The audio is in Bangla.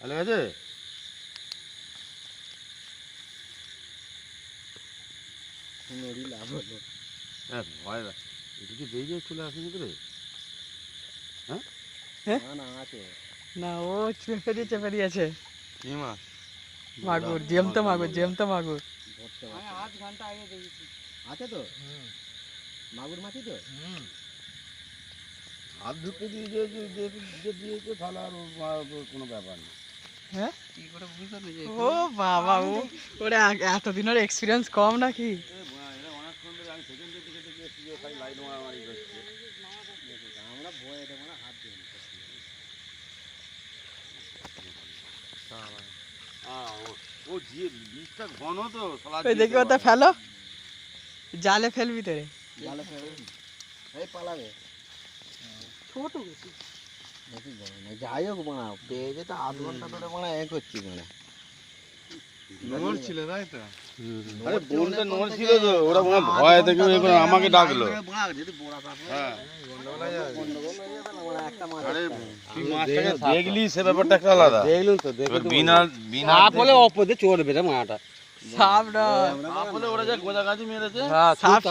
ভালো আছে? নড়ি লাভ হলো। হ্যাঁ ভয় এদিকে বেরিয়ে চলে আসেনি তো রে? না না আছে। না ও চেপে দিয়েছে কি মাছ? মাগুর, জ্যান্ত মাগুর, জ্যান্ত মাগুর। ধরতে পারছি না। 8 ঘন্টা আগে দেখেছি। আছে তো? মাগুর মাছই তো? হাত ধুতে দিয়ে দিয়েছে তাহলে আর কোনো ব্যাপার নেই। হ্যাঁ কি করে বুঝতে যে ও বাবা, ওরা এতদিনের এক্সপিরিয়েন্স কম নাকি? অনেকক্ষণ ধরে আমি সেকেন্ড থেকে এসেছি খালি লাইন মারামারি করছে। আমরা ভয়ে দেবো না, হাত দিয়ে ও যে বীজটা ঘন তো ওই দেখি ওটা ফেলো, জালে ফেলবি তো রে। জালে ফেলে এই পালাবে। ছোট বেশি বেশি বড় না, যাই হোক বানা পেয়ে যেতে আধ ঘন্টা ধরে বানা এক হচ্ছি মানে নড়ছিল তাই তো? আরে বোনটা নড়ছিল তো, ওরা ভয় থেকে আমাকে ডাকলো। যদি বড়া থাকে হ্যাঁ গন্ডগোল হয়ে যাবে মানে একটা মাছ। আরে তুই মাছটাকে দেখলি সে ব্যাপারটা একটা আলাদা। দেখলুন তো, দেখে তো বিনা বিনা বলে অপদে চড়বে রে মাটা। সাপ না, বলে ওরা যা গোজা গাছি মেরেছে। সাপ